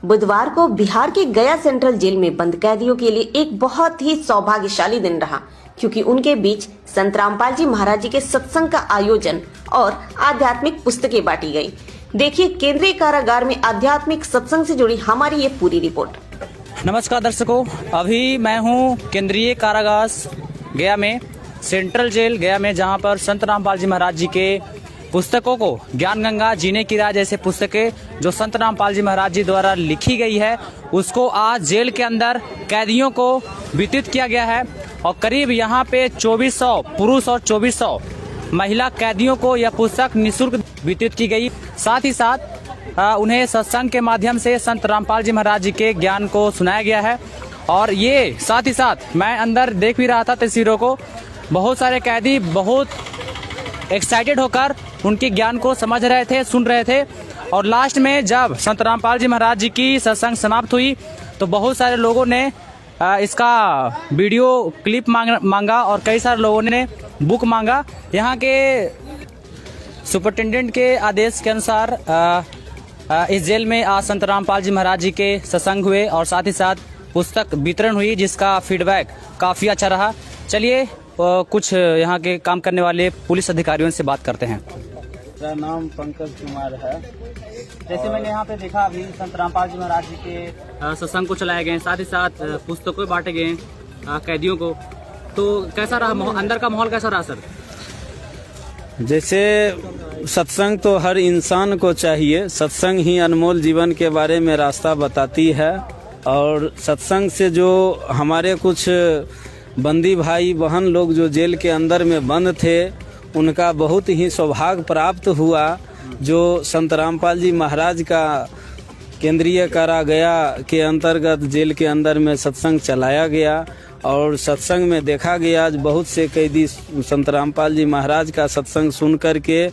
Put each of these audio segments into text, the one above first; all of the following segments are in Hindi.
बुधवार को बिहार के गया सेंट्रल जेल में बंद कैदियों के लिए एक बहुत ही सौभाग्यशाली दिन रहा, क्योंकि उनके बीच संत रामपाल जी महाराज जी के सत्संग का आयोजन और आध्यात्मिक पुस्तकें बांटी गई। देखिए केंद्रीय कारागार में आध्यात्मिक सत्संग से जुड़ी हमारी ये पूरी रिपोर्ट। नमस्कार दर्शकों, अभी मैं हूँ केंद्रीय कारागार गया में, सेंट्रल जेल गया में, जहाँ पर संत रामपाल जी महाराज जी के पुस्तकों को, ज्ञान गंगा, जीने की राह जैसे पुस्तकें जो संत रामपाल जी महाराज जी द्वारा लिखी गई है, उसको आज जेल के अंदर कैदियों को वितरित किया गया है। और करीब यहाँ पे 2400 पुरुष और 2400 महिला कैदियों को यह पुस्तक निःशुल्क वितरित की गई। साथ ही साथ उन्हें सत्संग के माध्यम से संत रामपाल जी महाराज जी के ज्ञान को सुनाया गया है। और ये साथ ही साथ मैं अंदर देख भी रहा था तस्वीरों को, बहुत सारे कैदी बहुत एक्साइटेड होकर उनके ज्ञान को समझ रहे थे, सुन रहे थे। और लास्ट में जब संत रामपाल जी महाराज जी की सत्संग समाप्त हुई तो बहुत सारे लोगों ने इसका वीडियो क्लिप मांगा और कई सारे लोगों ने बुक मांगा। यहाँ के सुपरिटेंडेंट के आदेश के अनुसार इस जेल में आज संत रामपाल जी महाराज जी के सत्संग हुए और साथ ही साथ पुस्तक वितरण हुई, जिसका फीडबैक काफ़ी अच्छा रहा। चलिए कुछ यहाँ के काम करने वाले पुलिस अधिकारियों से बात करते हैं। मेरा नाम पंकज कुमार है। जैसे मैंने यहाँ पे देखा, अभी संत रामपाल जी महाराज जी के सत्संग को चलाए गए, साथ ही साथ पुस्तकों बांटे गए कैदियों को, तो कैसा रहा, अंदर का माहौल कैसा रहा सर? जैसे सत्संग तो हर इंसान को चाहिए, सत्संग ही अनमोल जीवन के बारे में रास्ता बताती है। और सत्संग से जो हमारे कुछ बंदी भाई बहन लोग जो जेल के अंदर में बंद थे, उनका बहुत ही सौभाग्य प्राप्त हुआ। जो संत रामपाल जी महाराज का केंद्रीय कारागार के अंतर्गत जेल के अंदर में सत्संग चलाया गया और सत्संग में देखा गया बहुत से कैदी संत रामपाल जी महाराज का सत्संग सुन करके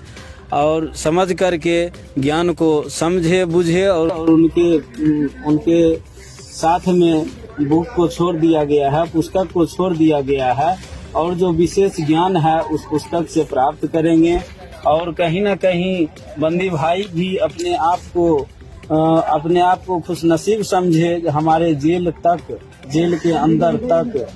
और समझ करके ज्ञान को समझे बुझे और उनके साथ में बुक को छोड़ दिया गया है, पुस्तक को छोड़ दिया गया है और जो विशेष ज्ञान है उस पुस्तक से प्राप्त करेंगे। और कहीं न कहीं बंदी भाई भी अपने आप को खुशनसीब समझे, हमारे जेल के अंदर तक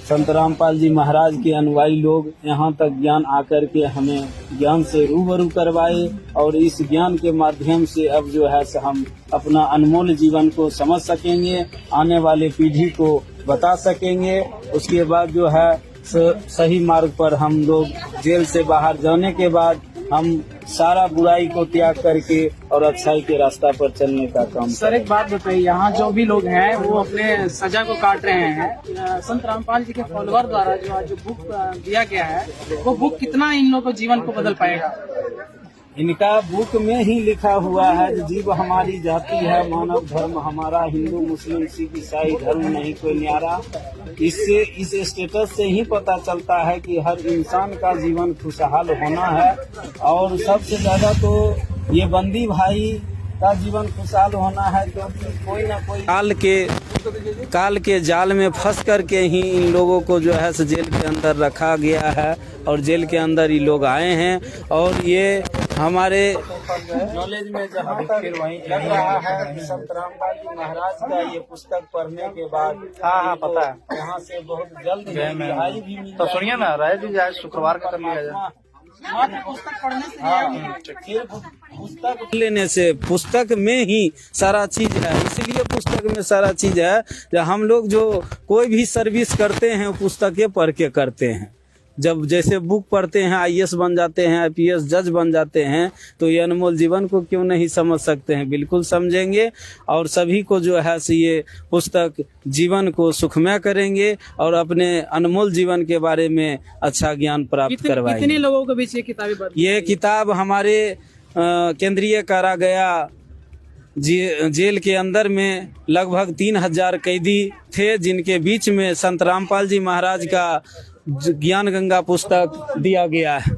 संत रामपाल जी महाराज के अनुयायी लोग यहाँ तक ज्ञान आकर के हमें ज्ञान से रूबरू करवाए और इस ज्ञान के माध्यम से अब जो है हम अपना अनमोल जीवन को समझ सकेंगे, आने वाले पीढ़ी को बता सकेंगे। उसके बाद जो है सही मार्ग पर हम लोग जेल से बाहर जाने के बाद हम सारा बुराई को त्याग करके और अच्छाई के रास्ता पर चलने का काम। सर एक बात बताइए, यहाँ जो भी लोग हैं वो अपने सजा को काट रहे हैं, संत रामपाल जी के फॉलोअर द्वारा जो बुक दिया गया है, वो बुक कितना इन लोगों को जीवन को बदल पाएगा? इनका बुक में ही लिखा हुआ है, जीव हमारी जाति है, मानव धर्म हमारा, हिंदू मुस्लिम सिख ईसाई धर्म नहीं कोई न्यारा। इससे इस स्टेटस से ही पता चलता है कि हर इंसान का जीवन खुशहाल होना है। और सबसे ज्यादा तो ये बंदी भाई का जीवन खुशहाल होना है, क्योंकि कोई ना कोई काल के जाल में फंस करके ही इन लोगों को जो है जेल के अंदर रखा गया है और जेल के अंदर ये लोग आए हैं। और ये हमारे नॉलेज में जहाँ तक लग रहा है, संत रामपाल जी महाराज का ये पुस्तक पढ़ने के बाद पता है, यहाँ से बहुत जल्द रिहाई भी मिल तो सुनिए ना, राय दी जाए शुक्रवार का कर लिया जाए। पुस्तक पढ़ने से पुस्तक लेने से पुस्तक में ही सारा चीज है, इसलिए पुस्तक में सारा चीज है। जब हम लोग जो कोई भी सर्विस करते हैं पुस्तकें पढ़ के करते हैं। जब जैसे बुक पढ़ते हैं IAS बन जाते हैं, IPS जज बन जाते हैं, तो ये अनमोल जीवन को क्यों नहीं समझ सकते हैं? बिल्कुल समझेंगे और सभी को जो है ये पुस्तक जीवन को सुखमय करेंगे और अपने अनमोल जीवन के बारे में अच्छा ज्ञान प्राप्त करवाएंगे। कितने लोगों के बीच ये किताब हमारे केंद्रीय कारागार जेल के अंदर में लगभग 3000 कैदी थे, जिनके बीच में संत रामपाल जी महाराज का ज्ञान गंगा पुस्तक दिया गया है।